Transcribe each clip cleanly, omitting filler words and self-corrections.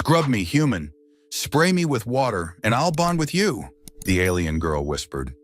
Scrub me, human. Spray me with water, and I'll bond with you, the alien girl whispered.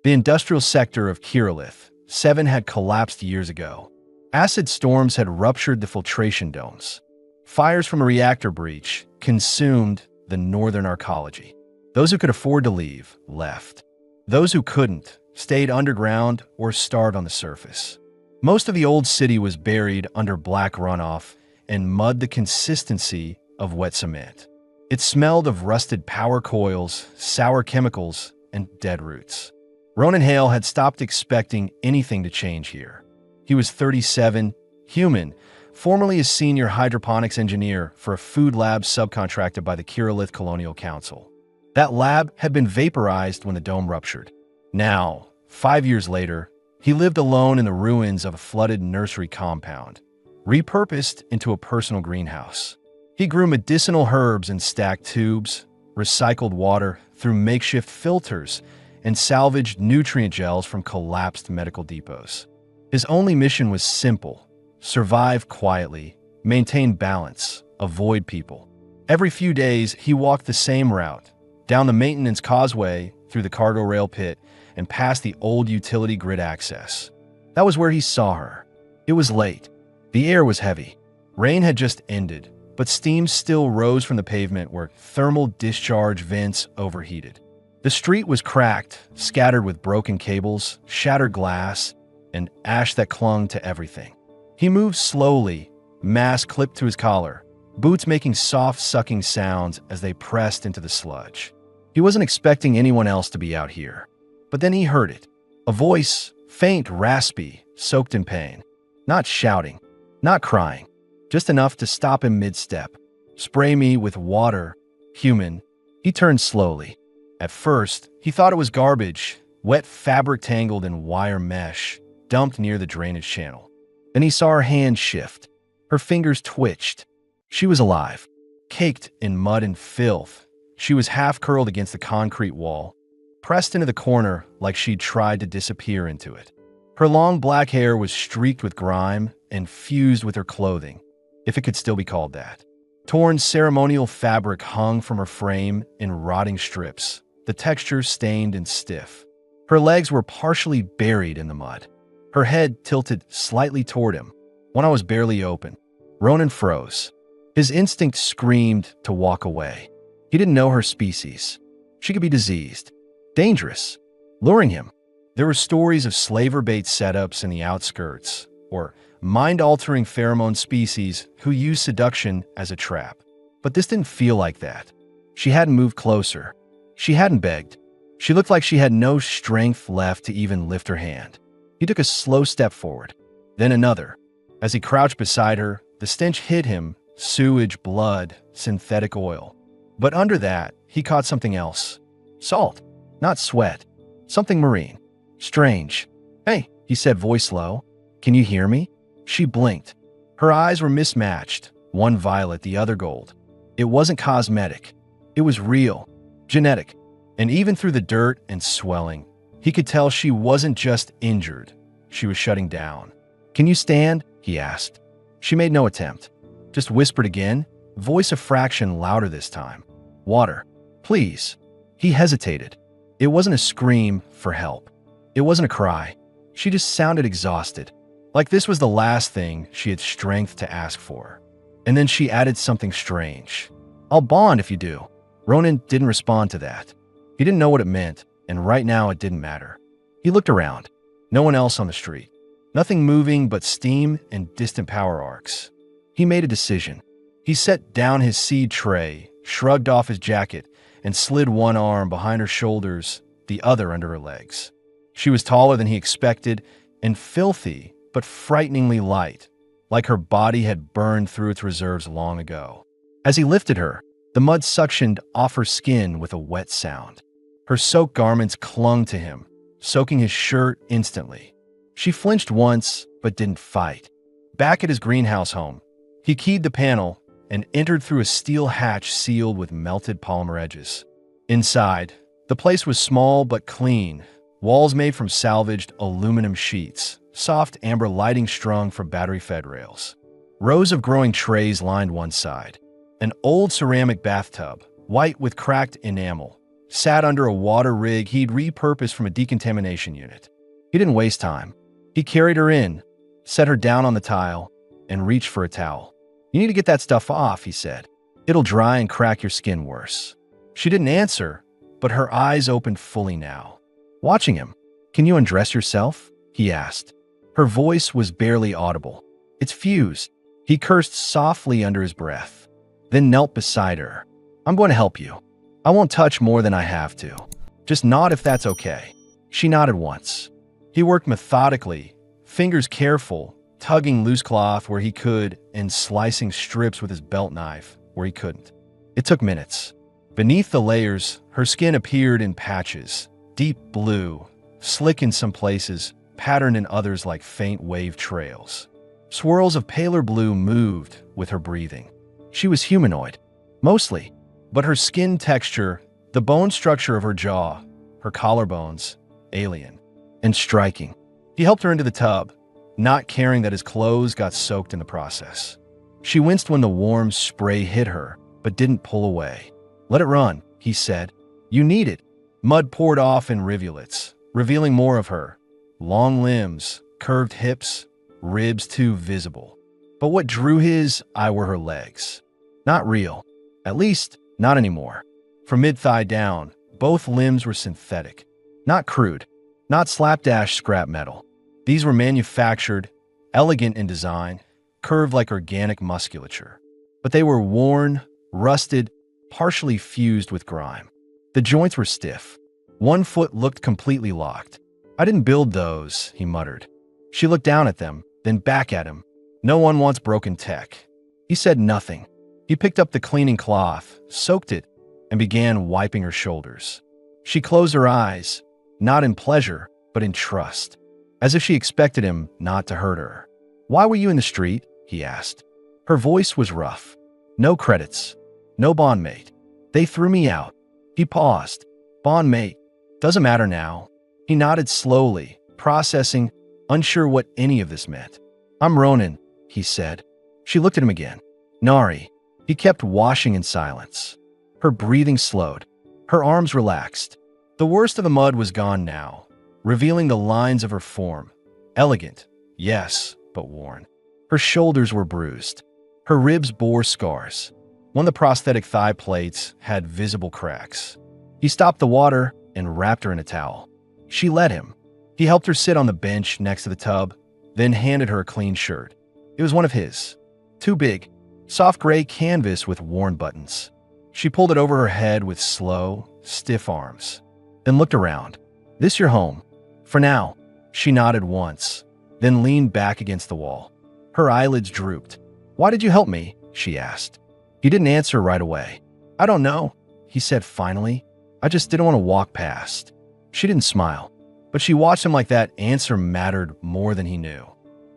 The industrial sector of Kirillith 7 had collapsed years ago. Acid storms had ruptured the filtration domes. Fires from a reactor breach consumed the northern arcology. Those who could afford to leave left. Those who couldn't stayed underground or starved on the surface. Most of the old city was buried under black runoff and mud the consistency of wet cement. It smelled of rusted power coils, sour chemicals, and dead roots. Ronan Hale had stopped expecting anything to change here. He was 37, human, formerly a senior hydroponics engineer for a food lab subcontracted by the Kirillith Colonial Council. That lab had been vaporized when the dome ruptured. Now, 5 years later, he lived alone in the ruins of a flooded nursery compound, repurposed into a personal greenhouse. He grew medicinal herbs in stacked tubes, recycled water through makeshift filters, and salvaged nutrient gels from collapsed medical depots. His only mission was simple: survive quietly, maintain balance, avoid people. Every few days, he walked the same route, down the maintenance causeway, through the cargo rail pit, and past the old utility grid access. That was where he saw her. It was late. The air was heavy. Rain had just ended, but steam still rose from the pavement where thermal discharge vents overheated. The street was cracked, scattered with broken cables, shattered glass, and ash that clung to everything. He moved slowly, mask clipped to his collar, boots making soft sucking sounds as they pressed into the sludge. He wasn't expecting anyone else to be out here. But then he heard it. A voice, faint, raspy, soaked in pain. Not shouting, not crying, just enough to stop him mid-step. Spray me with water, human. He turned slowly. At first, he thought it was garbage, wet fabric tangled in wire mesh, dumped near the drainage channel. Then he saw her hand shift. Her fingers twitched. She was alive, caked in mud and filth. She was half curled against the concrete wall, pressed into the corner like she'd tried to disappear into it. Her long black hair was streaked with grime and fused with her clothing, if it could still be called that. Torn ceremonial fabric hung from her frame in rotting strips, the texture stained and stiff. Her legs were partially buried in the mud. Her head tilted slightly toward him. One eye was barely open. Ronan froze. His instinct screamed to walk away. He didn't know her species. She could be diseased, dangerous, luring him. There were stories of slaver bait setups in the outskirts, or mind-altering pheromone species who used seduction as a trap. But this didn't feel like that. She hadn't moved closer. She hadn't begged. She looked like she had no strength left to even lift her hand. He took a slow step forward, then another. As he crouched beside her, the stench hit him: sewage, blood, synthetic oil. But under that, he caught something else. Salt, not sweat. Something marine. Strange. "Hey," he said, voice low. "Can you hear me?" She blinked. Her eyes were mismatched, one violet, the other gold. It wasn't cosmetic. It was real, genetic. And even through the dirt and swelling, he could tell she wasn't just injured. She was shutting down. "Can you stand?" he asked. She made no attempt. Just whispered again, voice a fraction louder this time. "Water, please." He hesitated. It wasn't a scream for help. It wasn't a cry. She just sounded exhausted, like this was the last thing she had strength to ask for. And then she added something strange. "I'll bond if you do." Ronan didn't respond to that. He didn't know what it meant, and right now it didn't matter. He looked around. No one else on the street. Nothing moving but steam and distant power arcs. He made a decision. He set down his seed tray, shrugged off his jacket, and slid one arm behind her shoulders, the other under her legs. She was taller than he expected, and filthy, but frighteningly light, like her body had burned through its reserves long ago. As he lifted her, the mud suctioned off her skin with a wet sound. Her soaked garments clung to him, soaking his shirt instantly. She flinched once, but didn't fight. Back at his greenhouse home, he keyed the panel and entered through a steel hatch sealed with melted polymer edges. Inside, the place was small but clean, walls made from salvaged aluminum sheets, soft amber lighting strung from battery-fed rails. Rows of growing trays lined one side. An old ceramic bathtub, white with cracked enamel, sat under a water rig he'd repurposed from a decontamination unit. He didn't waste time. He carried her in, set her down on the tile, and reached for a towel. "You need to get that stuff off," he said. "It'll dry and crack your skin worse." She didn't answer, but her eyes opened fully now. Watching him, "Can you undress yourself?" he asked. Her voice was barely audible. "It's fused." He cursed softly under his breath, then knelt beside her. "I'm going to help you. I won't touch more than I have to. Just nod if that's okay." She nodded once. He worked methodically, fingers careful, tugging loose cloth where he could and slicing strips with his belt knife where he couldn't. It took minutes. Beneath the layers, her skin appeared in patches, deep blue, slick in some places, patterned in others like faint wave trails. Swirls of paler blue moved with her breathing. She was humanoid, mostly, but her skin texture, the bone structure of her jaw, her collarbones, alien and striking. He helped her into the tub, not caring that his clothes got soaked in the process. She winced when the warm spray hit her, but didn't pull away. "Let it run," he said. "You need it." Mud poured off in rivulets, revealing more of her. Long limbs, curved hips, ribs too visible. But what drew his eye were her legs. Not real. At least, not anymore. From mid-thigh down, both limbs were synthetic. Not crude. Not slapdash scrap metal. These were manufactured, elegant in design, curved like organic musculature. But they were worn, rusted, partially fused with grime. The joints were stiff. One foot looked completely locked. "I didn't build those," he muttered. She looked down at them, then back at him. "No one wants broken tech." He said nothing. He picked up the cleaning cloth, soaked it, and began wiping her shoulders. She closed her eyes, not in pleasure, but in trust, as if she expected him not to hurt her. "Why were you in the street?" he asked. Her voice was rough. "No credits. No bondmate. They threw me out." He paused. "Bondmate. Doesn't matter now." He nodded slowly, processing, unsure what any of this meant. "I'm Ronan," he said. She looked at him again. "Nari." He kept washing in silence. Her breathing slowed. Her arms relaxed. The worst of the mud was gone now, revealing the lines of her form. Elegant, yes, but worn. Her shoulders were bruised. Her ribs bore scars. One of the prosthetic thigh plates had visible cracks. He stopped the water and wrapped her in a towel. She let him. He helped her sit on the bench next to the tub, then handed her a clean shirt. It was one of his. Too big. Soft gray canvas with worn buttons. She pulled it over her head with slow, stiff arms, then looked around. "This your home?" "For now." She nodded once, then leaned back against the wall. Her eyelids drooped. "Why did you help me?" she asked. He didn't answer right away. "I don't know," he said finally. "I just didn't want to walk past." She didn't smile, but she watched him like that answer mattered more than he knew.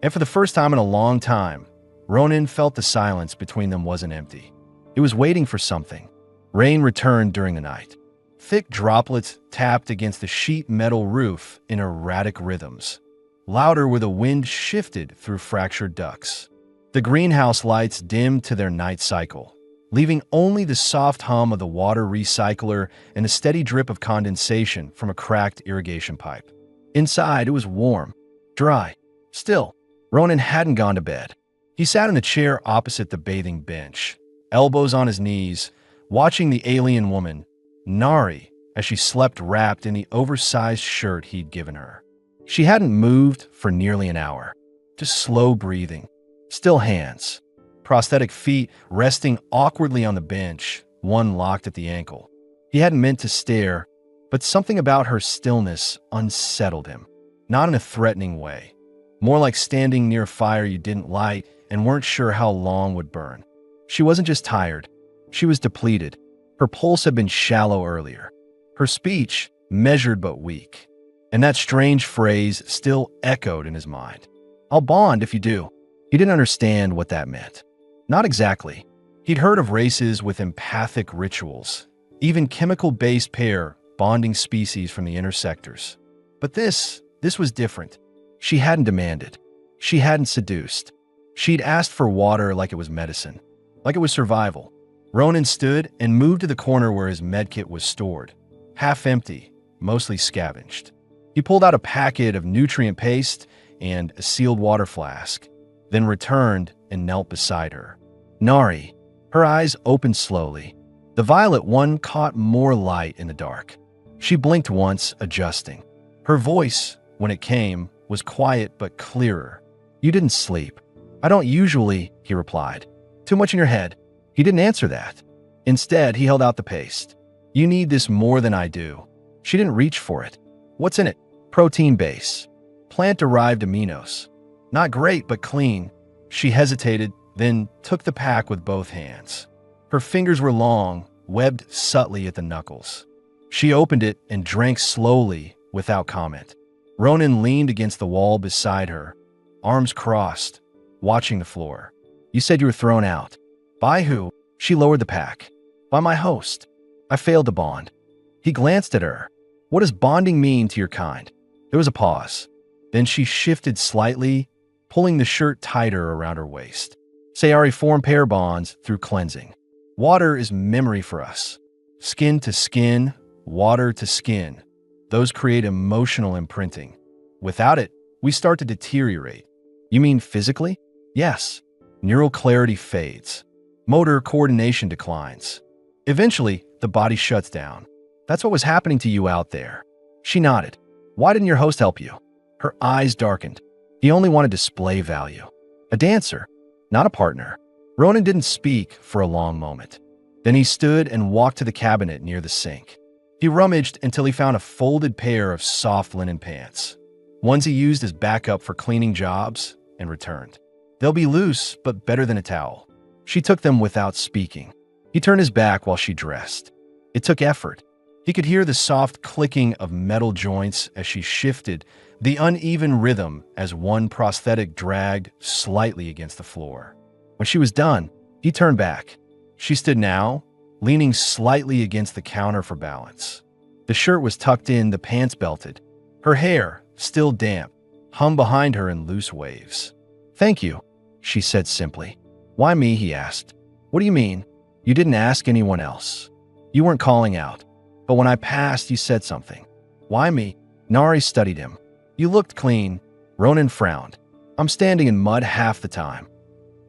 And for the first time in a long time, Ronan felt the silence between them wasn't empty. It was waiting for something. Rain returned during the night. Thick droplets tapped against the sheet metal roof in erratic rhythms, louder where the wind shifted through fractured ducts. The greenhouse lights dimmed to their night cycle, leaving only the soft hum of the water recycler and a steady drip of condensation from a cracked irrigation pipe. Inside, it was warm, dry, still. Ronan hadn't gone to bed. He sat in the chair opposite the bathing bench, elbows on his knees, watching the alien woman, Nari, as she slept wrapped in the oversized shirt he'd given her. She hadn't moved for nearly an hour, just slow breathing, still hands, prosthetic feet resting awkwardly on the bench, one locked at the ankle. He hadn't meant to stare, but something about her stillness unsettled him, not in a threatening way, more like standing near a fire you didn't light and weren't sure how long would burn. She wasn't just tired, she was depleted. Her pulse had been shallow earlier, her speech measured but weak, and that strange phrase still echoed in his mind. "I'll bond if you do." He didn't understand what that meant. Not exactly. He'd heard of races with empathic rituals, even chemical-based pair bonding species from the inner sectors. But this was different. She hadn't demanded. She hadn't seduced. She'd asked for water like it was medicine, like it was survival. Ronan stood and moved to the corner where his medkit was stored, half empty, mostly scavenged. He pulled out a packet of nutrient paste and a sealed water flask, then returned and knelt beside her. Nari, her eyes opened slowly. The violet one caught more light in the dark. She blinked once, adjusting. Her voice, when it came, was quiet but clearer. "You didn't sleep." "I don't usually," he replied. "Too much in your head." He didn't answer that. Instead, he held out the paste. "You need this more than I do." She didn't reach for it. "What's in it?" "Protein base. Plant-derived aminos. Not great, but clean." She hesitated, then took the pack with both hands. Her fingers were long, webbed subtly at the knuckles. She opened it and drank slowly, without comment. Ronan leaned against the wall beside her, arms crossed, watching the floor. "You said you were thrown out." "By who?" She lowered the pack. "By my host. I failed to bond." He glanced at her. "What does bonding mean to your kind?" There was a pause. Then she shifted slightly, pulling the shirt tighter around her waist. "Sayari form pair bonds through cleansing. Water is memory for us. Skin to skin, water to skin. Those create emotional imprinting. Without it, we start to deteriorate." "You mean physically?" "Yes. Neural clarity fades. Motor coordination declines. Eventually, the body shuts down. That's what was happening to you out there." She nodded. "Why didn't your host help you?" Her eyes darkened. "He only wanted display value. A dancer, not a partner." Ronan didn't speak for a long moment. Then he stood and walked to the cabinet near the sink. He rummaged until he found a folded pair of soft linen pants, ones he used as backup for cleaning jobs, and returned. "They'll be loose, but better than a towel." She took them without speaking. He turned his back while she dressed. It took effort. He could hear the soft clicking of metal joints as she shifted, the uneven rhythm as one prosthetic dragged slightly against the floor. When she was done, he turned back. She stood now, leaning slightly against the counter for balance. The shirt was tucked in, the pants belted. Her hair, still damp, hung behind her in loose waves. "Thank you," she said simply. "Why me?" he asked. "What do you mean? You didn't ask anyone else. You weren't calling out. But when I passed, you said something." "Why me?" Nari studied him. "You looked clean." Ronan frowned. "I'm standing in mud half the time."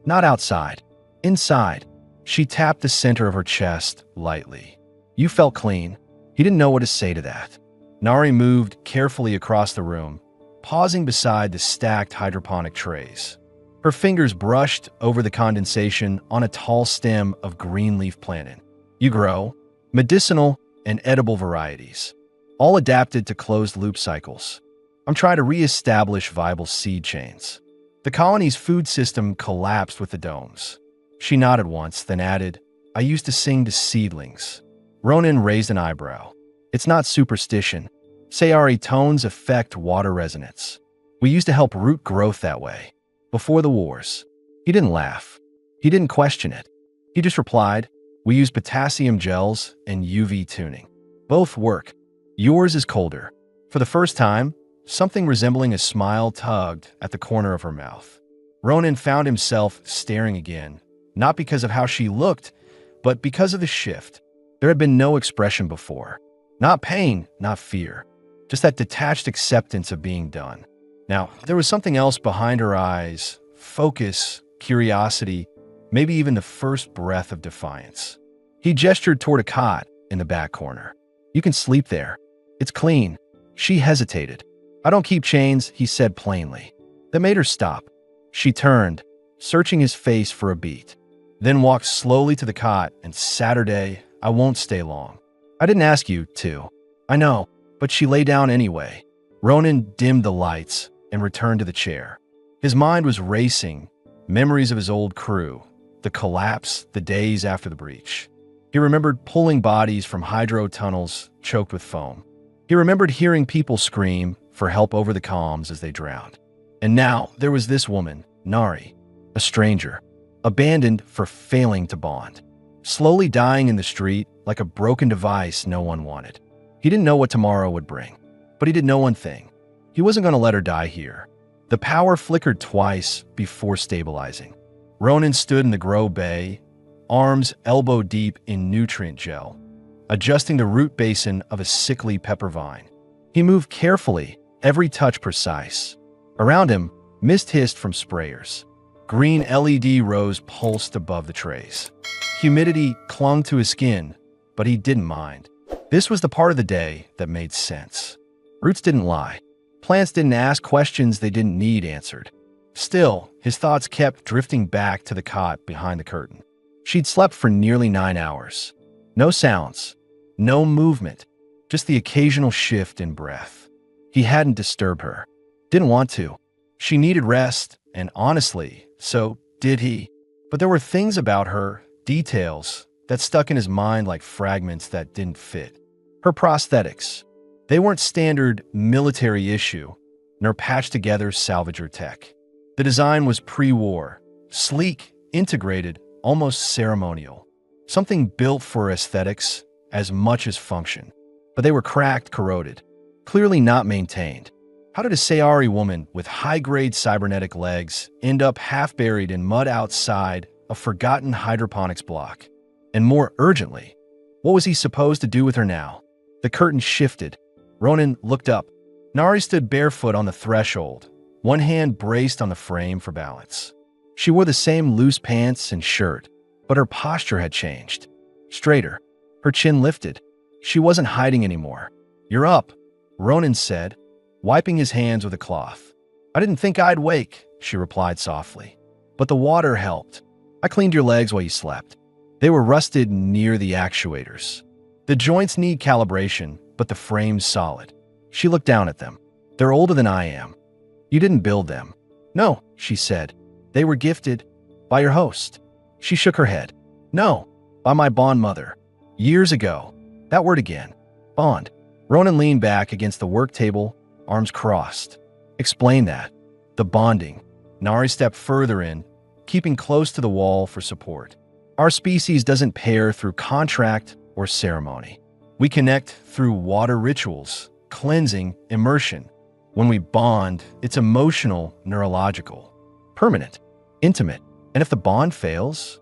"Not outside. Inside." She tapped the center of her chest lightly. "You felt clean." He didn't know what to say to that. Nari moved carefully across the room, pausing beside the stacked hydroponic trays. Her fingers brushed over the condensation on a tall stem of green leaf plantain. "You grow medicinal and edible varieties, all adapted to closed-loop cycles. I'm trying to re-establish viable seed chains." The colony's food system collapsed with the domes. She nodded once, then added, "I used to sing to seedlings." Ronan raised an eyebrow. "It's not superstition. Sayari tones affect water resonance. We used to help root growth that way. Before the wars." He didn't laugh. He didn't question it. He just replied, "We use potassium gels and UV tuning. Both work. Yours is colder." For the first time, something resembling a smile tugged at the corner of her mouth. Ronan found himself staring again, not because of how she looked, but because of the shift. There had been no expression before. Not pain, not fear. Just that detached acceptance of being done. Now, there was something else behind her eyes, focus, curiosity, maybe even the first breath of defiance. He gestured toward a cot in the back corner. "You can sleep there. It's clean." She hesitated. "I don't keep chains," he said plainly. That made her stop. She turned, searching his face for a beat, then walked slowly to the cot and Saturday, "I won't stay long." "I didn't ask you to." "I know," but she lay down anyway. Ronan dimmed the lights and returned to the chair. His mind was racing, memories of his old crew, the collapse, the days after the breach. He remembered pulling bodies from hydro tunnels choked with foam. He remembered hearing people scream for help over the comms as they drowned. And now there was this woman, Nari, a stranger, abandoned for failing to bond, slowly dying in the street like a broken device no one wanted. He didn't know what tomorrow would bring, but he did know one thing. He wasn't going to let her die here. The power flickered twice before stabilizing. Ronan stood in the grow bay, arms elbow deep in nutrient gel, adjusting the root basin of a sickly pepper vine. He moved carefully, every touch precise. Around him, mist hissed from sprayers. Green LED rows pulsed above the trays. Humidity clung to his skin, but he didn't mind. This was the part of the day that made sense. Roots didn't lie. Plants didn't ask questions they didn't need answered. Still, his thoughts kept drifting back to the cot behind the curtain. She'd slept for nearly 9 hours. No sounds, no movement, just the occasional shift in breath. He hadn't disturbed her. Didn't want to. She needed rest, and honestly, so did he. But there were things about her, details, that stuck in his mind like fragments that didn't fit. Her prosthetics. They weren't standard military issue, nor patched-together salvager tech. The design was pre-war, sleek, integrated, almost ceremonial. Something built for aesthetics as much as function. But they were cracked, corroded, clearly not maintained. How did a Sayari woman with high-grade cybernetic legs end up half-buried in mud outside a forgotten hydroponics block? And more urgently, what was he supposed to do with her now? The curtain shifted. Ronan looked up. Nari stood barefoot on the threshold, one hand braced on the frame for balance. She wore the same loose pants and shirt, but her posture had changed. Straighter, her chin lifted. She wasn't hiding anymore. "You're up," Ronan said, wiping his hands with a cloth. "I didn't think I'd wake," she replied softly. "But the water helped. I cleaned your legs while you slept. They were rusted near the actuators. The joints need calibration, but the frame's solid." She looked down at them. "They're older than I am. You didn't build them." "No," she said. "They were gifted by your host." She shook her head. "No, by my bond mother. Years ago." That word again. Bond. Ronan leaned back against the work table, arms crossed. "Explain that." "The bonding." Nari stepped further in, keeping close to the wall for support. "Our species doesn't pair through contract or ceremony. We connect through water rituals, cleansing, immersion. When we bond, it's emotional, neurological, permanent, intimate. And if the bond fails,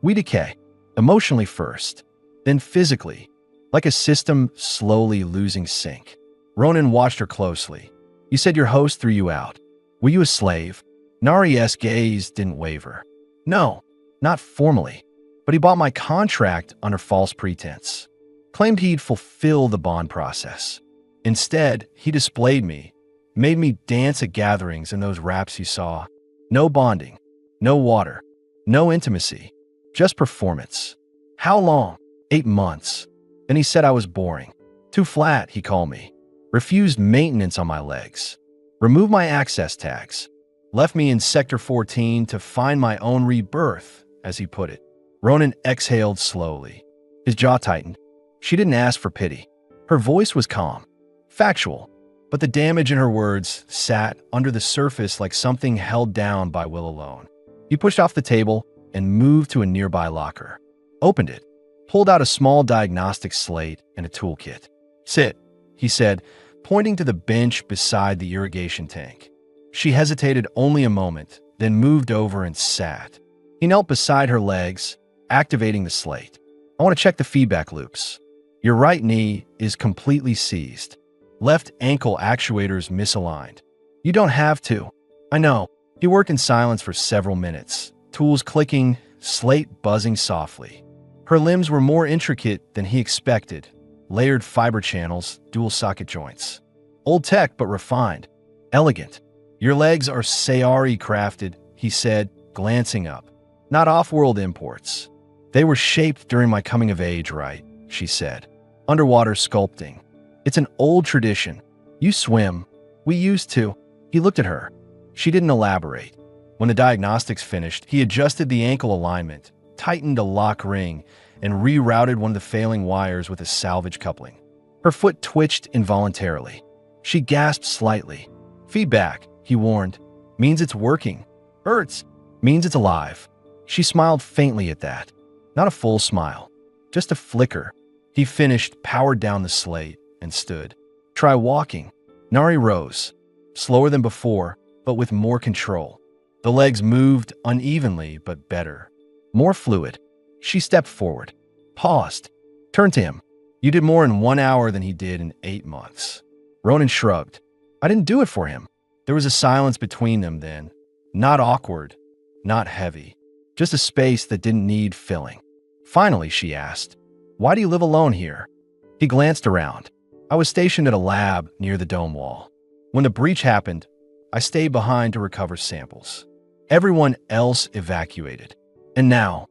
we decay. Emotionally first, then physically, like a system slowly losing sync." Ronan watched her closely. "You said your host threw you out. Were you a slave?" Nari's gaze didn't waver. "No, not formally. But he bought my contract under false pretense. Claimed he'd fulfill the bond process. Instead, he displayed me, made me dance at gatherings in those raps you saw. No bonding, no water, no intimacy, just performance. How long? 8 months. Then he said I was boring. Too flat, he called me. Refused maintenance on my legs. Removed my access tags. Left me in Sector 14 to find my own rebirth, as he put it. Ronan exhaled slowly. His jaw tightened. She didn't ask for pity. Her voice was calm, factual, but the damage in her words sat under the surface like something held down by will alone. He pushed off the table and moved to a nearby locker. Opened it, pulled out a small diagnostic slate and a toolkit. "Sit," he said, pointing to the bench beside the irrigation tank. She hesitated only a moment, then moved over and sat. He knelt beside her legs, activating the slate. "I want to check the feedback loops. Your right knee is completely seized. Left ankle actuators misaligned. You don't have to. I know." He worked in silence for several minutes, tools clicking, slate buzzing softly. Her limbs were more intricate than he expected. Layered fiber channels, dual socket joints. Old tech, but refined. Elegant. "Your legs are Sayari crafted," he said, glancing up. "Not off-world imports. They were shaped during my coming of age, right?" she said. "Underwater sculpting. It's an old tradition. You swim. We used to." He looked at her. She didn't elaborate. When the diagnostics finished, he adjusted the ankle alignment, tightened a lock ring, and rerouted one of the failing wires with a salvage coupling. Her foot twitched involuntarily. She gasped slightly. "Feedback," he warned, "means it's working. Hurts means it's alive." She smiled faintly at that. Not a full smile, just a flicker. He finished, powered down the slate, and stood. "Try walking." Nari rose, slower than before, but with more control. The legs moved unevenly, but better. More fluid. She stepped forward, paused, turned to him. You did more in 1 hour than he did in 8 months. Ronan shrugged. I didn't do it for him. There was a silence between them then. Not awkward, not heavy. Just a space that didn't need filling. Finally, she asked, why do you live alone here? He glanced around. I was stationed at a lab near the dome wall. When the breach happened, I stayed behind to recover samples. Everyone else evacuated. And now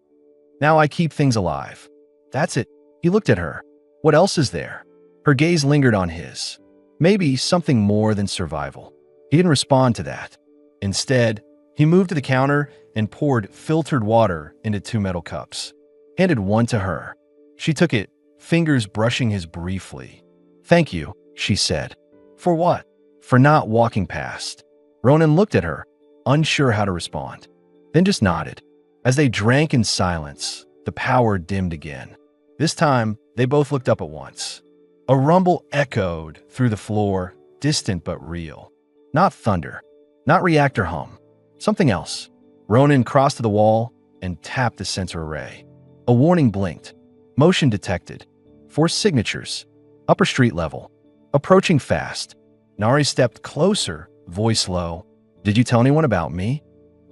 I keep things alive. That's it. He looked at her. What else is there? Her gaze lingered on his. Maybe something more than survival. He didn't respond to that. Instead, he moved to the counter and poured filtered water into 2 metal cups. Handed one to her. She took it, fingers brushing his briefly. Thank you, she said. For what? For not walking past. Ronan looked at her, unsure how to respond, then just nodded. As they drank in silence, the power dimmed again. This time, they both looked up at once. A rumble echoed through the floor, distant but real. Not thunder, not reactor hum, something else. Ronan crossed to the wall and tapped the sensor array. A warning blinked. Motion detected. 4 signatures. Upper street level. Approaching fast. Nari stepped closer, voice low. Did you tell anyone about me?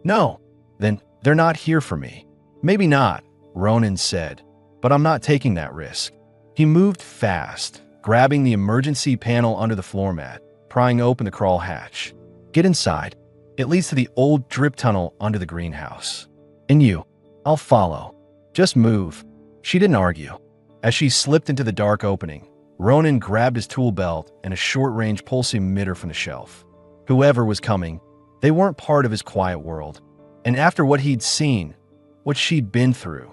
No. Then they're not here for me. Maybe not, Ronan said, but I'm not taking that risk. He moved fast, grabbing the emergency panel under the floor mat, prying open the crawl hatch. Get inside. It leads to the old drip tunnel under the greenhouse. And you, I'll follow. Just move. She didn't argue. As she slipped into the dark opening, Ronan grabbed his tool belt and a short-range pulsing emitter from the shelf. Whoever was coming, they weren't part of his quiet world. And after what he'd seen, what she'd been through,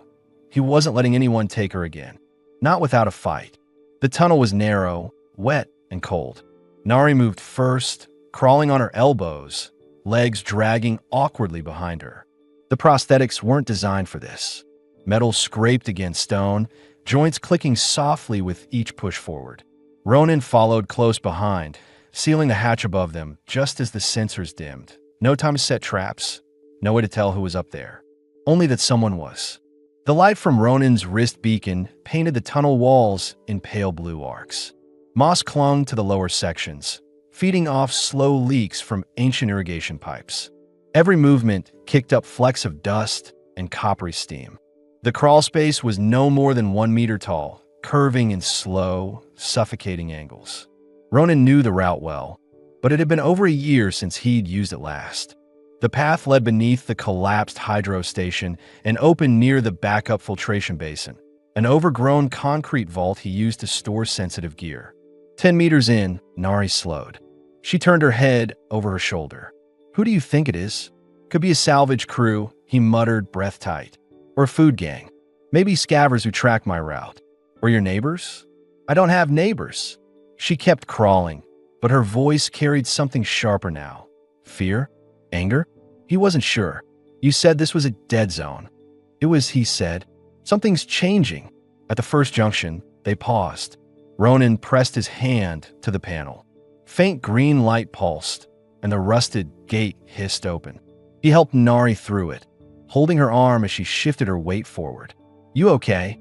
he wasn't letting anyone take her again. Not without a fight. The tunnel was narrow, wet, and cold. Nari moved first, crawling on her elbows, legs dragging awkwardly behind her. The prosthetics weren't designed for this. Metal scraped against stone, joints clicking softly with each push forward. Ronan followed close behind, sealing the hatch above them just as the sensors dimmed. No time to set traps, no way to tell who was up there. Only that someone was. The light from Ronan's wrist beacon painted the tunnel walls in pale blue arcs. Moss clung to the lower sections, feeding off slow leaks from ancient irrigation pipes. Every movement kicked up flecks of dust and coppery steam. The crawl space was no more than 1 meter tall, curving in slow, suffocating angles. Ronan knew the route well, but it had been over a year since he'd used it last. The path led beneath the collapsed hydro station and opened near the backup filtration basin, an overgrown concrete vault he used to store sensitive gear. 10 meters in, Nari slowed. She turned her head over her shoulder. Who do you think it is? Could be a salvage crew, he muttered, breath tight. Or a food gang. Maybe scavvers who track my route. Or your neighbors? I don't have neighbors. She kept crawling, but her voice carried something sharper now. Fear? Anger? He wasn't sure. You said this was a dead zone. It was, he said. Something's changing. At the first junction, they paused. Ronan pressed his hand to the panel. Faint green light pulsed, and the rusted gate hissed open. He helped Nari through it, holding her arm as she shifted her weight forward. You okay?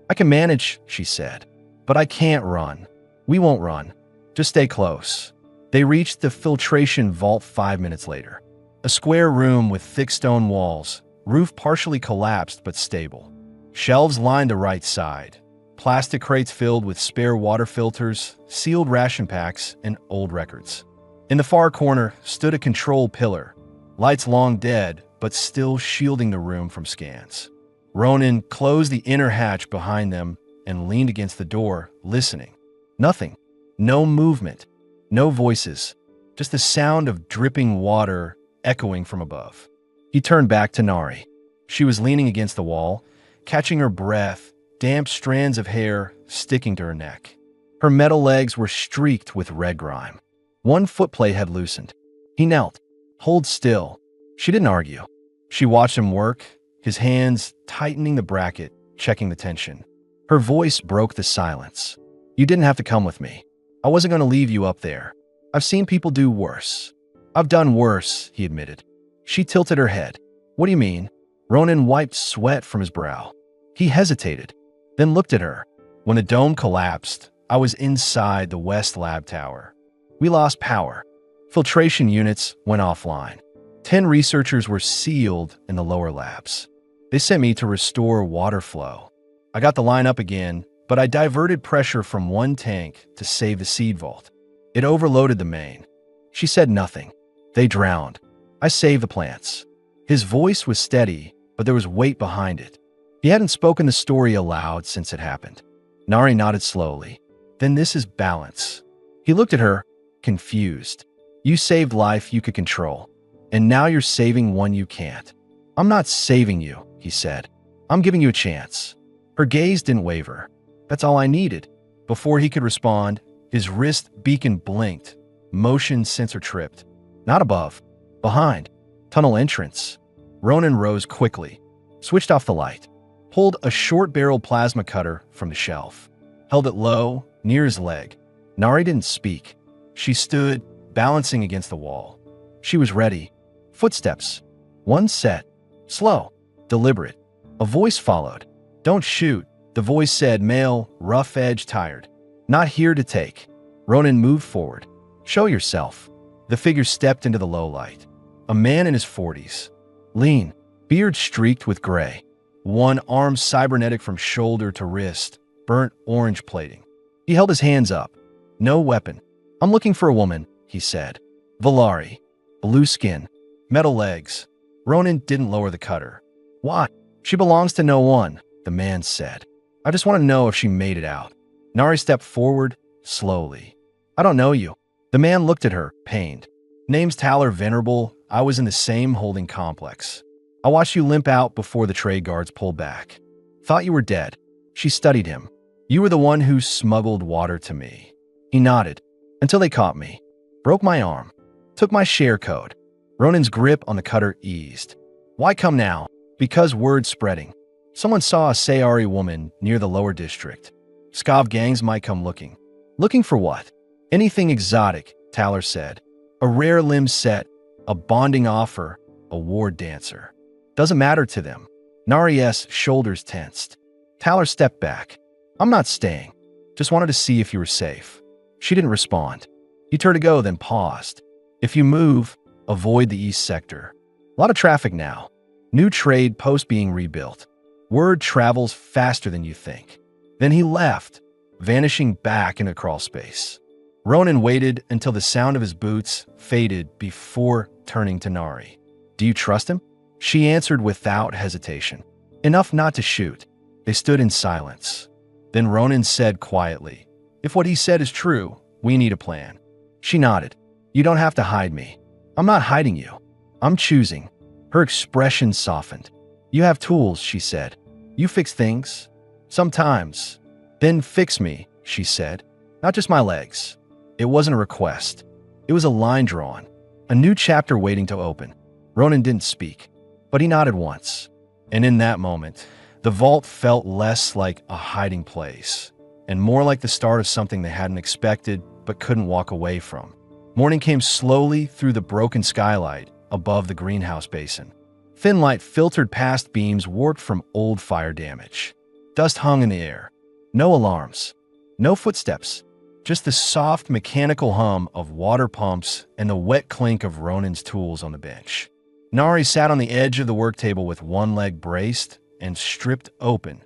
I can manage, she said. But I can't run. We won't run. Just stay close. They reached the filtration vault 5 minutes later. A square room with thick stone walls, roof partially collapsed but stable. Shelves lined the right side. Plastic crates filled with spare water filters, sealed ration packs, and old records. In the far corner stood a control pillar, lights long dead but still shielding the room from scans. Ronan closed the inner hatch behind them and leaned against the door, listening. Nothing. No movement. No voices. Just the sound of dripping water echoing from above. He turned back to Nari. She was leaning against the wall, catching her breath, damp strands of hair sticking to her neck. Her metal legs were streaked with red grime. One footplate had loosened. He knelt. Hold still. She didn't argue. She watched him work, his hands tightening the bracket, checking the tension. Her voice broke the silence. You didn't have to come with me. I wasn't going to leave you up there. I've seen people do worse. I've done worse, he admitted. She tilted her head. What do you mean? Ronan wiped sweat from his brow. He hesitated, then looked at her. When the dome collapsed, I was inside the West Lab Tower. We lost power. Filtration units went offline. 10 researchers were sealed in the lower labs. They sent me to restore water flow. I got the line up again, but I diverted pressure from one tank to save the seed vault. It overloaded the main. She said nothing. They drowned. I saved the plants. His voice was steady, but there was weight behind it. He hadn't spoken the story aloud since it happened. Nari nodded slowly. Then this is balance. He looked at her, confused. You saved life you could control, and now you're saving one you can't. I'm not saving you, he said. I'm giving you a chance. Her gaze didn't waver. That's all I needed. Before he could respond, his wrist beacon blinked. Motion sensor tripped. Not above. Behind. Tunnel entrance. Ronan rose quickly, switched off the light, pulled a short-barreled plasma cutter from the shelf, held it low, near his leg. Nari didn't speak. She stood, balancing against the wall. She was ready. Footsteps. One set. Slow. Deliberate. A voice followed. Don't shoot. The voice said, male, rough edge, tired. Not here to take. Ronan moved forward. Show yourself. The figure stepped into the low light. A man in his 40s. Lean. Beard streaked with gray. One arm cybernetic from shoulder to wrist. Burnt orange plating. He held his hands up. No weapon. I'm looking for a woman, he said. Valari. Blue skin. Metal legs. Ronan didn't lower the cutter. Why? She belongs to no one, the man said. I just want to know if she made it out. Nari stepped forward, slowly. I don't know you. The man looked at her, pained. Name's Tyler Venerable. I was in the same holding complex. I watched you limp out before the trade guards pulled back. Thought you were dead. She studied him. You were the one who smuggled water to me. He nodded. Until they caught me. Broke my arm. Took my share code. Ronan's grip on the cutter eased. Why come now? Because word's spreading. Someone saw a Sayari woman near the lower district. Skav gangs might come looking. Looking for what? Anything exotic, Tyler said. A rare limb set, a bonding offer, a ward dancer. Doesn't matter to them. Nari's shoulders tensed. Tyler stepped back. I'm not staying. Just wanted to see if you were safe. She didn't respond. He turned to go, then paused. If you move, avoid the east sector. A lot of traffic now. New trade post being rebuilt. Word travels faster than you think. Then he left, vanishing back into crawl space. Ronan waited until the sound of his boots faded before turning to Nari. Do you trust him? She answered without hesitation. Enough not to shoot. They stood in silence. Then Ronan said quietly, if what he said is true, we need a plan. She nodded. You don't have to hide me. I'm not hiding you. I'm choosing. Her expression softened. You have tools, she said. You fix things. Sometimes. Then fix me, she said. Not just my legs. It wasn't a request. It was a line drawn. A new chapter waiting to open. Ronan didn't speak, but he nodded once. And in that moment, the vault felt less like a hiding place and more like the start of something they hadn't expected but couldn't walk away from. Morning came slowly through the broken skylight above the greenhouse basin. Thin light filtered past beams warped from old fire damage. Dust hung in the air. No alarms. No footsteps. Just the soft mechanical hum of water pumps and the wet clink of Ronan's tools on the bench. Nari sat on the edge of the work table with one leg braced and stripped open.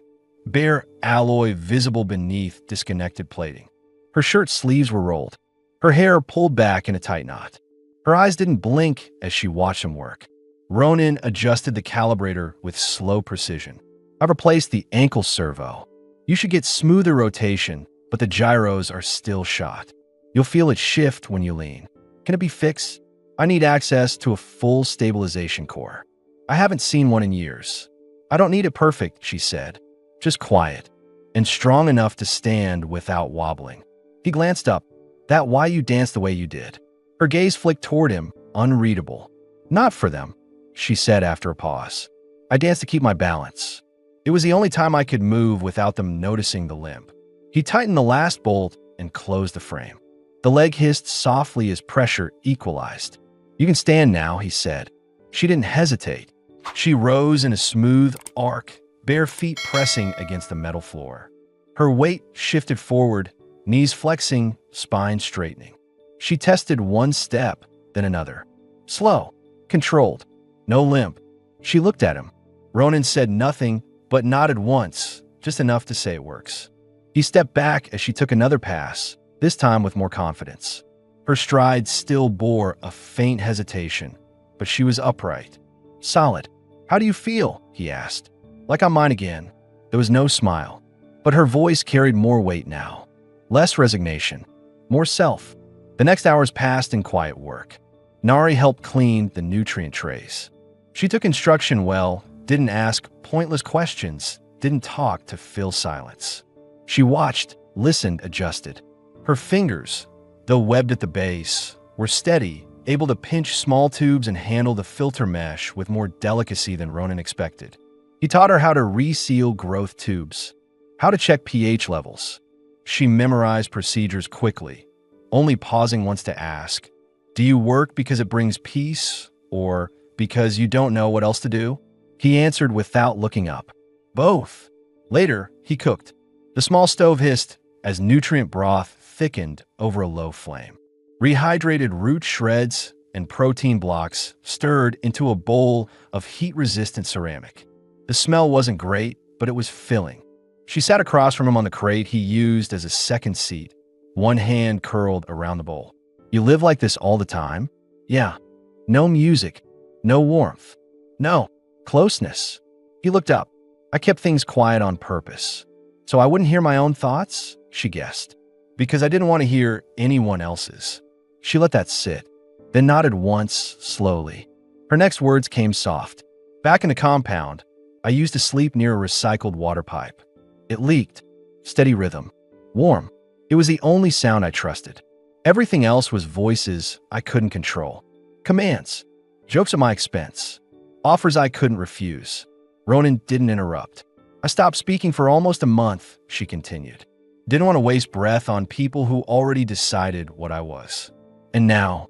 Bare alloy visible beneath disconnected plating. Her shirt sleeves were rolled. Her hair pulled back in a tight knot. Her eyes didn't blink as she watched him work. Ronan adjusted the calibrator with slow precision. I've replaced the ankle servo. You should get smoother rotation, but the gyros are still shot. You'll feel it shift when you lean. Can it be fixed? I need access to a full stabilization core. I haven't seen one in years. I don't need it perfect, she said. Just quiet and strong enough to stand without wobbling. He glanced up. That why you danced the way you did. Her gaze flicked toward him, unreadable. Not for them, she said after a pause. I danced to keep my balance. It was the only time I could move without them noticing the limp. He tightened the last bolt and closed the frame. The leg hissed softly as pressure equalized. You can stand now, he said. She didn't hesitate. She rose in a smooth arc, bare feet pressing against the metal floor. Her weight shifted forward, knees flexing, spine straightening. She tested one step, then another. Slow, controlled, no limp. She looked at him. Ronan said nothing, but nodded once, just enough to say it works. He stepped back as she took another pass, this time with more confidence. Her stride still bore a faint hesitation, but she was upright. Solid. How do you feel? He asked. Like I'm mine again. There was no smile, but her voice carried more weight now. Less resignation, more self. The next hours passed in quiet work. Nari helped clean the nutrient trays. She took instruction well, didn't ask pointless questions, didn't talk to fill silence. She watched, listened, adjusted. Her fingers, though webbed at the base, were steady, able to pinch small tubes and handle the filter mesh with more delicacy than Ronan expected. He taught her how to reseal growth tubes, how to check pH levels. She memorized procedures quickly, only pausing once to ask, "Do you work because it brings peace, or because you don't know what else to do?" He answered without looking up. Both. Later, he cooked. The small stove hissed as nutrient broth thickened over a low flame. Rehydrated root shreds and protein blocks stirred into a bowl of heat-resistant ceramic. The smell wasn't great, but it was filling. She sat across from him on the crate he used as a second seat, one hand curled around the bowl. "You live like this all the time?" "Yeah." "No music, no warmth, no closeness." He looked up. "I kept things quiet on purpose, so I wouldn't hear my own thoughts," she guessed, "because I didn't want to hear anyone else's." She let that sit, then nodded once, slowly. Her next words came soft. "Back in the compound, I used to sleep near a recycled water pipe. It leaked. Steady rhythm. Warm. It was the only sound I trusted. Everything else was voices I couldn't control. Commands. Jokes at my expense. Offers I couldn't refuse." Ronan didn't interrupt. "I stopped speaking for almost a month," she continued. "Didn't want to waste breath on people who already decided what I was. And now,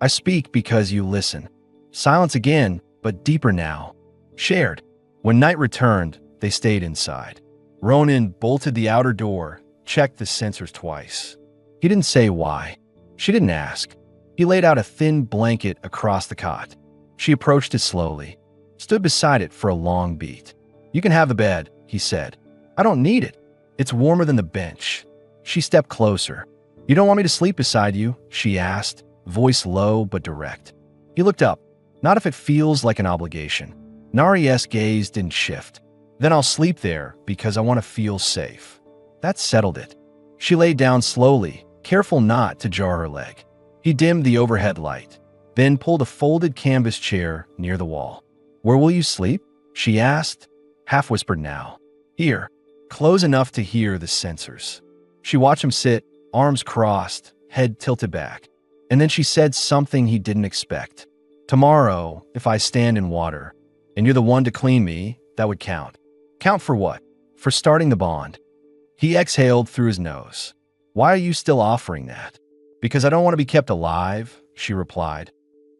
I speak because you listen. Silence again, but deeper now. Shared." When night returned, they stayed inside. Ronan bolted the outer door, checked the sensors twice. He didn't say why. She didn't ask. He laid out a thin blanket across the cot. She approached it slowly, stood beside it for a long beat. "You can have the bed," he said. "I don't need it. It's warmer than the bench." She stepped closer. "You don't want me to sleep beside you?" she asked, voice low but direct. He looked up. "Not if it feels like an obligation." Nari's gaze didn't shift. "Then I'll sleep there because I want to feel safe." That settled it. She laid down slowly, careful not to jar her leg. He dimmed the overhead light, then pulled a folded canvas chair near the wall. "Where will you sleep?" she asked, half whispered now. "Here, close enough to hear the sensors." She watched him sit, arms crossed, head tilted back. And then she said something he didn't expect. "Tomorrow, if I stand in water, and you're the one to clean me, that would count." "Count for what?" "For starting the bond." He exhaled through his nose. "Why are you still offering that?" "Because I don't want to be kept alive," she replied.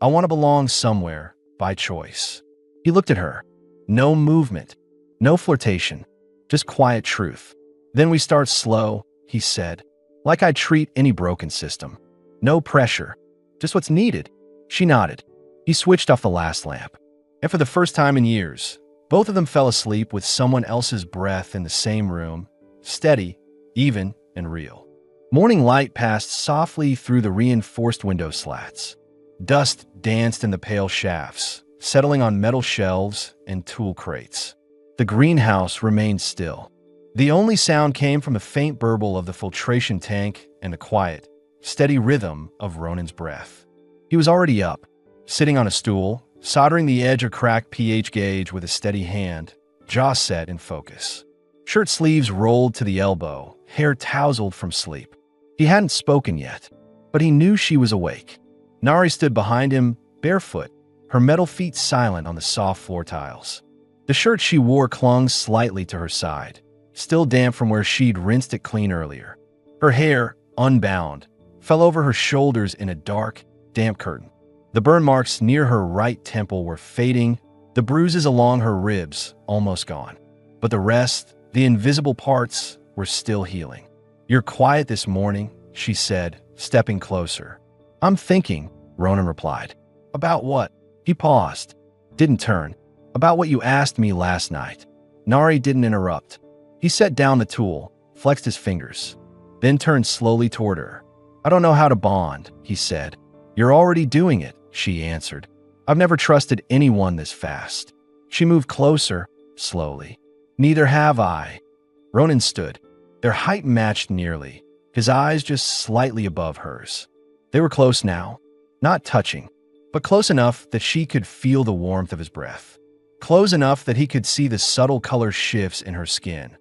"I want to belong somewhere, by choice." He looked at her. No movement, no flirtation, just quiet truth. "Then we start slow," he said, "like I treat any broken system. No pressure, just what's needed." She nodded. He switched off the last lamp. And for the first time in years, both of them fell asleep with someone else's breath in the same room, steady, even, and real. Morning light passed softly through the reinforced window slats. Dust danced in the pale shafts, settling on metal shelves and tool crates. The greenhouse remained still. The only sound came from the faint burble of the filtration tank and the quiet, steady rhythm of Ronan's breath. He was already up, sitting on a stool, soldering the edge of cracked pH gauge with a steady hand, jaw set in focus. Shirt sleeves rolled to the elbow, hair tousled from sleep. He hadn't spoken yet, but he knew she was awake. Nari stood behind him, barefoot, her metal feet silent on the soft floor tiles. The shirt she wore clung slightly to her side, still damp from where she'd rinsed it clean earlier. Her hair, unbound, fell over her shoulders in a dark, damp curtain. The burn marks near her right temple were fading, the bruises along her ribs almost gone. But the rest, the invisible parts, were still healing. "You're quiet this morning," she said, stepping closer. "I'm thinking," Ronan replied. "About what?" He paused, didn't turn. "About what you asked me last night." Nari didn't interrupt. He set down the tool, flexed his fingers, then turned slowly toward her. "I don't know how to bond," he said. "You're already doing it," she answered. "I've never trusted anyone this fast." She moved closer, slowly. "Neither have I." Ronan stood. Their height matched nearly, his eyes just slightly above hers. They were close now, not touching, but close enough that she could feel the warmth of his breath. Close enough that he could see the subtle color shifts in her skin.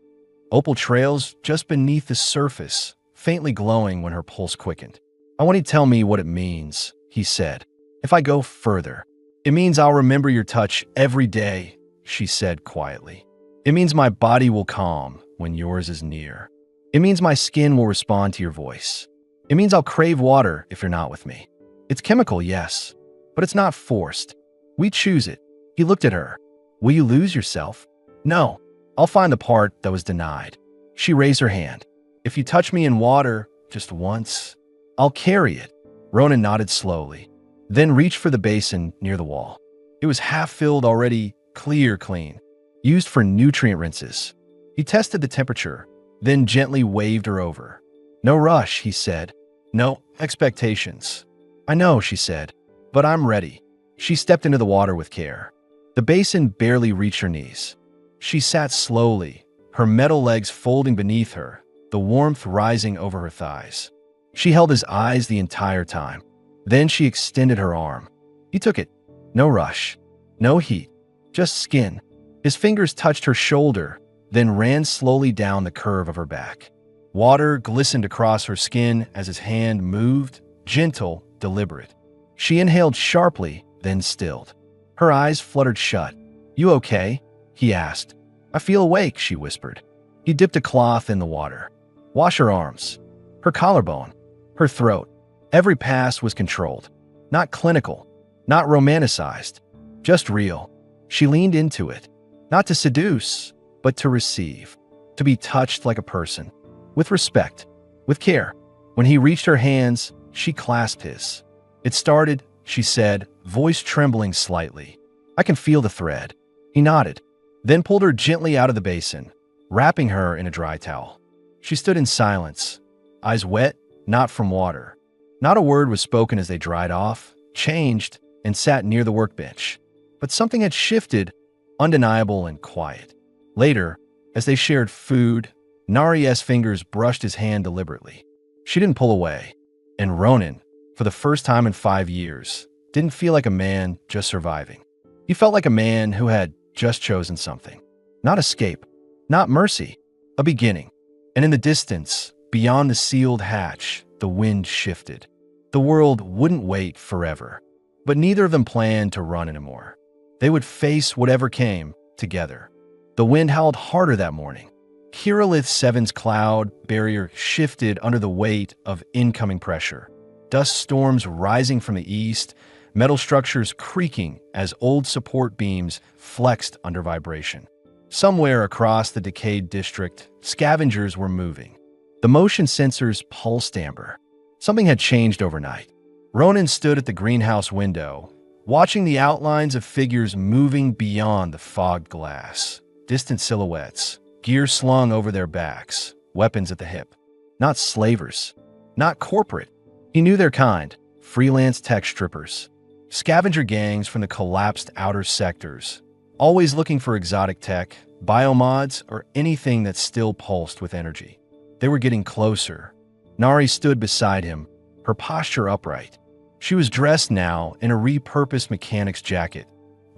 Opal trails just beneath the surface, faintly glowing when her pulse quickened. "I want you to tell me what it means," he said. "If I go further, it means I'll remember your touch every day," she said quietly. "It means my body will calm when yours is near. It means my skin will respond to your voice. It means I'll crave water if you're not with me. It's chemical, yes, but it's not forced. We choose it." He looked at her. "Will you lose yourself?" "No. I'll find the part that was denied." She raised her hand. "If you touch me in water just once, I'll carry it." Ronan nodded slowly, then reached for the basin near the wall. It was half filled already, clean, used for nutrient rinses. He tested the temperature, then gently waved her over. "No rush," he said. "No expectations." "I know," she said, "but I'm ready." She stepped into the water with care. The basin barely reached her knees. She sat slowly, her metal legs folding beneath her, the warmth rising over her thighs. She held his eyes the entire time. Then she extended her arm. He took it. No rush, no heat, just skin. His fingers touched her shoulder, then ran slowly down the curve of her back. Water glistened across her skin as his hand moved, gentle, deliberate. She inhaled sharply, then stilled. Her eyes fluttered shut. "You okay?" he asked. "I feel awake," she whispered. He dipped a cloth in the water. "Wash her arms, her collarbone, her throat." Every pass was controlled. Not clinical, not romanticized, just real. She leaned into it, not to seduce, but to receive, to be touched like a person, with respect, with care. When he reached her hands, she clasped his. "It started," she said, voice trembling slightly. "I can feel the thread." He nodded, then pulled her gently out of the basin, wrapping her in a dry towel. She stood in silence, eyes wet, not from water. Not a word was spoken as they dried off, changed, and sat near the workbench. But something had shifted, undeniable and quiet. Later, as they shared food, Nari's fingers brushed his hand deliberately. She didn't pull away, and Ronan, for the first time in 5 years, didn't feel like a man just surviving. He felt like a man who had just chosen something. Not escape, not mercy, a beginning. And in the distance, beyond the sealed hatch, the wind shifted. The world wouldn't wait forever, but neither of them planned to run anymore. They would face whatever came, together. The wind howled harder that morning. Kirillith 7's cloud barrier shifted under the weight of incoming pressure. Dust storms rising from the east, metal structures creaking as old support beams flexed under vibration. Somewhere across the decayed district, scavengers were moving. The motion sensors pulsed amber. Something had changed overnight. Ronan stood at the greenhouse window, watching the outlines of figures moving beyond the fogged glass. Distant silhouettes, gear slung over their backs, weapons at the hip. Not slavers, not corporate. He knew their kind, freelance tech strippers. Scavenger gangs from the collapsed outer sectors, always looking for exotic tech, biomods, or anything that still pulsed with energy. They were getting closer. Nari stood beside him, her posture upright. She was dressed now in a repurposed mechanic's jacket,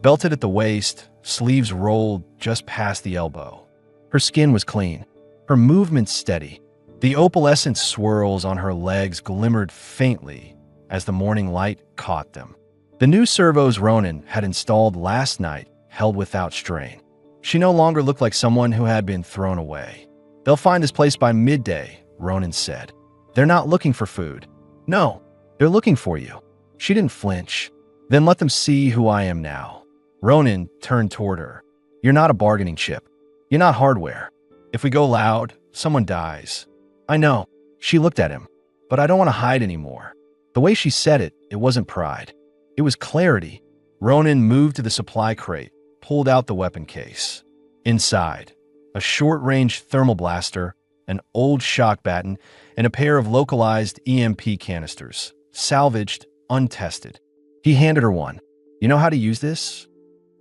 belted at the waist, sleeves rolled just past the elbow. Her skin was clean, her movements steady. The opalescent swirls on her legs glimmered faintly as the morning light caught them. The new servos Ronan had installed last night held without strain. She no longer looked like someone who had been thrown away. "They'll find this place by midday," Ronan said. "They're not looking for food. No, they're looking for you." She didn't flinch. "Then let them see who I am now." Ronan turned toward her. "You're not a bargaining chip. You're not hardware. If we go loud, someone dies. I know. She looked at him. But I don't want to hide anymore. The way she said it, it wasn't pride. It was clarity. Ronan moved to the supply crate, pulled out the weapon case. Inside, a short-range thermal blaster, an old shock baton, and a pair of localized EMP canisters, salvaged, untested. He handed her one. You know how to use this?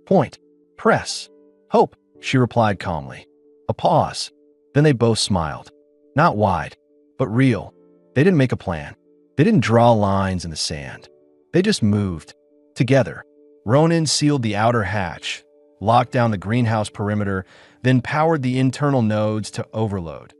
Point. Press. Hope, she replied calmly. A pause. Then they both smiled. Not wide, but real. They didn't make a plan. They didn't draw lines in the sand. They just moved. Together. Ronan sealed the outer hatch, locked down the greenhouse perimeter, then powered the internal nodes to overload,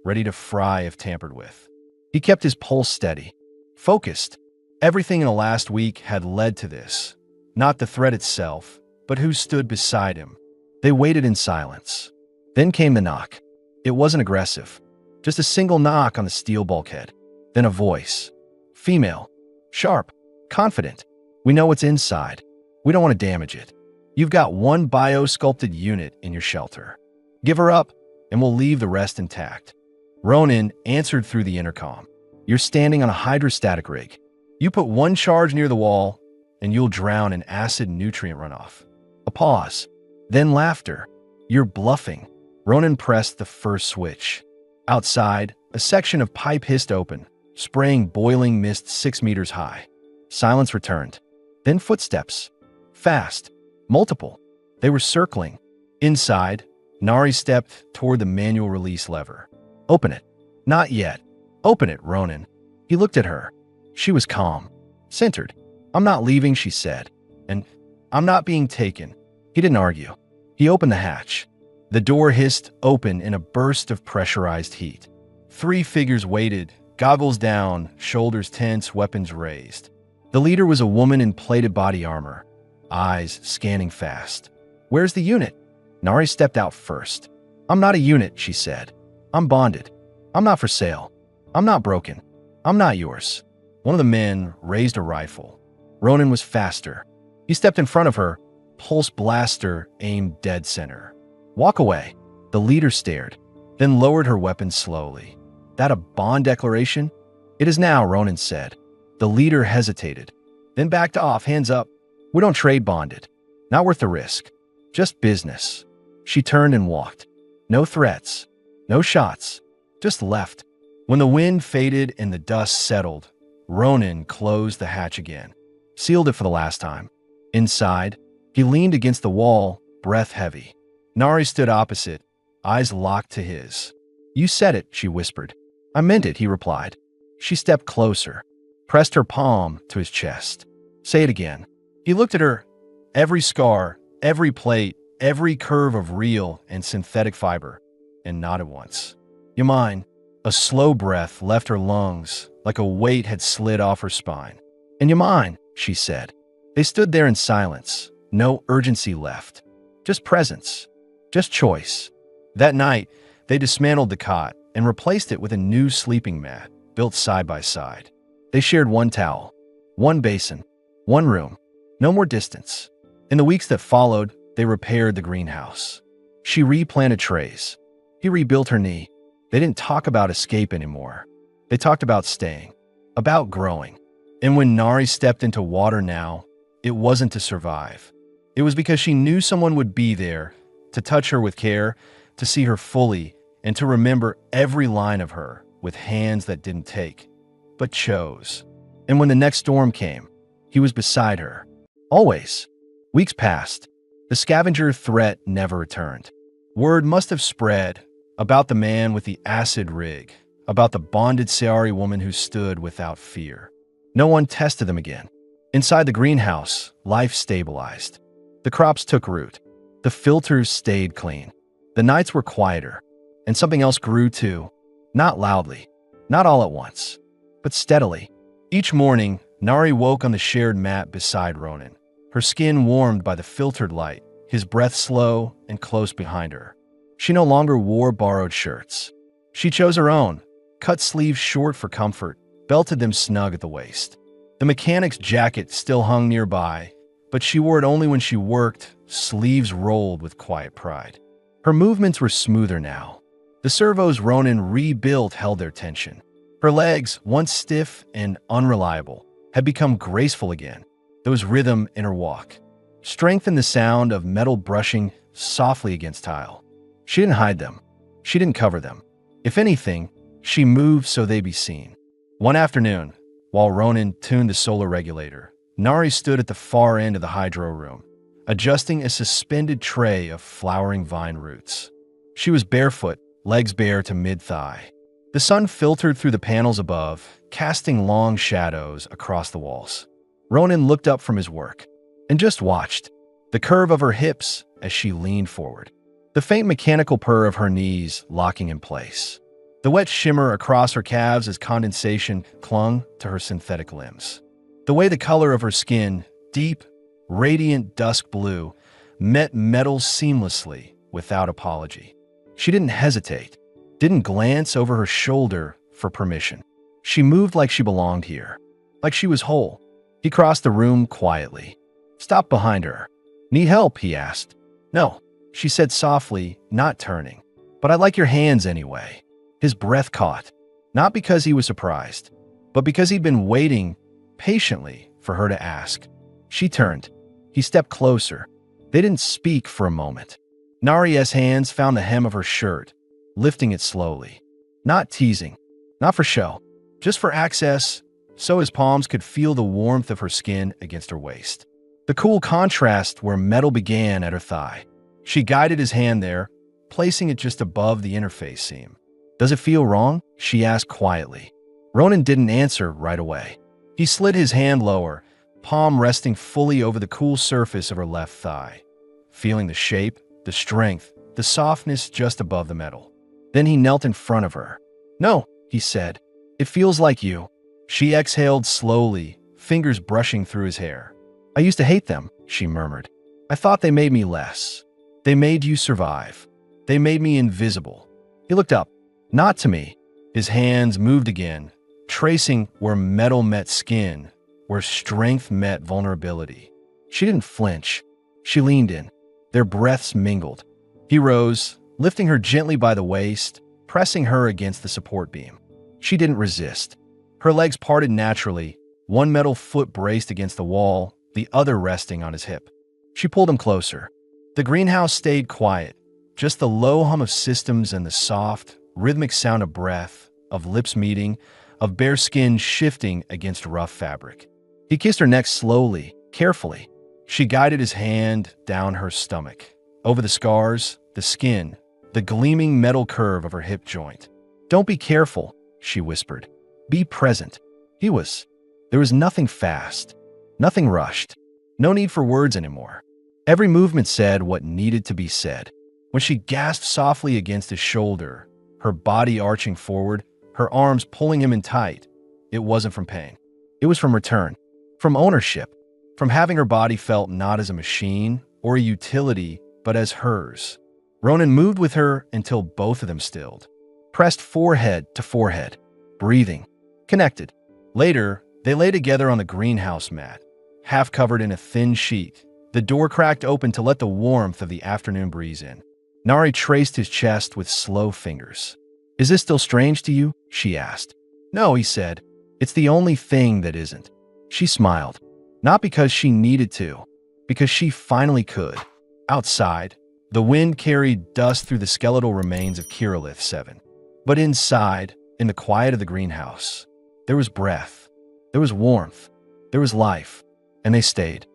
ready to fry if tampered with. He kept his pulse steady, focused. Everything in the last week had led to this. Not the threat itself, but who stood beside him. They waited in silence. Then came the knock. It wasn't aggressive. Just a single knock on the steel bulkhead. Then a voice. Female. Sharp. Confident. We know what's inside. We don't want to damage it. You've got one bio-sculpted unit in your shelter. Give her up, and we'll leave the rest intact. Ronan answered through the intercom. You're standing on a hydrostatic rig. You put one charge near the wall, and you'll drown in acid nutrient runoff. A pause. Then laughter. You're bluffing. Ronan pressed the first switch. Outside, a section of pipe hissed open, spraying boiling mist 6 meters high. Silence returned. Then footsteps. Fast. Multiple. They were circling. Inside, Nari stepped toward the manual release lever. Open it. Not yet. Open it, Ronan. He looked at her. She was calm. Centered. I'm not leaving, she said. And I'm not being taken. He didn't argue. He opened the hatch. The door hissed open in a burst of pressurized heat. 3 figures waited, goggles down, shoulders tense, weapons raised. The leader was a woman in plated body armor, eyes scanning fast. Where's the unit? Nari stepped out first. I'm not a unit, she said. I'm bonded. I'm not for sale. I'm not broken. I'm not yours. One of the men raised a rifle. Ronan was faster. He stepped in front of her, pulse blaster aimed dead center. Walk away. The leader stared, then lowered her weapon slowly. That a bond declaration? It is now, Ronan said. The leader hesitated, then backed off, hands up. We don't trade bonded. Not worth the risk. Just business. She turned and walked. No threats. No shots. Just left. When the wind faded and the dust settled, Ronan closed the hatch again. Sealed it for the last time. Inside, he leaned against the wall, breath heavy. Nari stood opposite, eyes locked to his. You said it, she whispered. I meant it, he replied. She stepped closer, pressed her palm to his chest. Say it again. He looked at her. Every scar, every plate, every curve of real and synthetic fiber, and nodded once. You mine. A slow breath left her lungs, like a weight had slid off her spine. And you mine, she said. They stood there in silence, no urgency left. Just presence. Just choice. That night, they dismantled the cot and replaced it with a new sleeping mat, built side by side. They shared one towel, one basin, one room, no more distance. In the weeks that followed, they repaired the greenhouse. She replanted trays. He rebuilt her knee. They didn't talk about escape anymore. They talked about staying, about growing. And when Nari stepped into water now, it wasn't to survive. It was because she knew someone would be there, to touch her with care, to see her fully, and to remember every line of her with hands that didn't take, but chose. And when the next storm came, he was beside her. Always. Weeks passed. The scavenger threat never returned. Word must have spread about the man with the acid rig, about the bonded Sayari woman who stood without fear. No one tested them again. Inside the greenhouse, life stabilized. The crops took root. The filters stayed clean. The nights were quieter. And something else grew too. Not loudly. Not all at once. But steadily. Each morning, Nari woke on the shared mat beside Ronan. Her skin warmed by the filtered light, his breath slow and close behind her. She no longer wore borrowed shirts. She chose her own, cut sleeves short for comfort, belted them snug at the waist. The mechanic's jacket still hung nearby, but she wore it only when she worked, sleeves rolled with quiet pride. Her movements were smoother now. The servos Ronan rebuilt held their tension. Her legs, once stiff and unreliable, had become graceful again. There was rhythm in her walk. Strength in the sound of metal brushing softly against tile. She didn't hide them. She didn't cover them. If anything, she moved so they'd be seen. One afternoon, while Ronan tuned the solar regulator, Nari stood at the far end of the hydro room, adjusting a suspended tray of flowering vine roots. She was barefoot, legs bare to mid-thigh. The sun filtered through the panels above, casting long shadows across the walls. Ronan looked up from his work and just watched the curve of her hips as she leaned forward, the faint mechanical purr of her knees locking in place, the wet shimmer across her calves as condensation clung to her synthetic limbs, the way the color of her skin, deep, radiant dusk blue, met metal seamlessly without apology. She didn't hesitate, didn't glance over her shoulder for permission. She moved like she belonged here, like she was whole. He crossed the room quietly, stopped behind her. "Need help?" he asked. "No," she said softly, not turning. "But I'd like your hands anyway." His breath caught, not because he was surprised, but because he'd been waiting patiently for her to ask. She turned. He stepped closer. They didn't speak for a moment. Nari's hands found the hem of her shirt, lifting it slowly. Not teasing, not for show, just for access, so his palms could feel the warmth of her skin against her waist. The cool contrast where metal began at her thigh. She guided his hand there, placing it just above the interface seam. "Does it feel wrong?" she asked quietly. Ronan didn't answer right away. He slid his hand lower, palm resting fully over the cool surface of her left thigh, feeling the shape, the strength, the softness just above the metal. Then he knelt in front of her. "No," he said. "It feels like you." She exhaled slowly, fingers brushing through his hair. "I used to hate them," she murmured. "I thought they made me less. They made you survive. They made me invisible." He looked up, not to me. His hands moved again, tracing where metal met skin, where strength met vulnerability. She didn't flinch. She leaned in. Their breaths mingled. He rose, lifting her gently by the waist, pressing her against the support beam. She didn't resist. Her legs parted naturally, one metal foot braced against the wall, the other resting on his hip. She pulled him closer. The greenhouse stayed quiet, just the low hum of systems and the soft, rhythmic sound of breath, of lips meeting, of bare skin shifting against rough fabric. He kissed her neck slowly, carefully. She guided his hand down her stomach, over the scars, the skin, the gleaming metal curve of her hip joint. "Don't be careful," she whispered. "Be present." He was. There was nothing fast, nothing rushed, no need for words anymore. Every movement said what needed to be said. When she gasped softly against his shoulder, her body arching forward, her arms pulling him in tight, it wasn't from pain. It was from return, from ownership, from having her body felt not as a machine or a utility, but as hers. Ronan moved with her until both of them stilled, pressed forehead to forehead, breathing, connected. Later, they lay together on the greenhouse mat, half covered in a thin sheet. The door cracked open to let the warmth of the afternoon breeze in. Nari traced his chest with slow fingers. "Is this still strange to you?" she asked. "No," he said. "It's the only thing that isn't." She smiled, not because she needed to, because she finally could. Outside, the wind carried dust through the skeletal remains of Kirillith 7. But inside, in the quiet of the greenhouse, there was breath, there was warmth, there was life, and they stayed.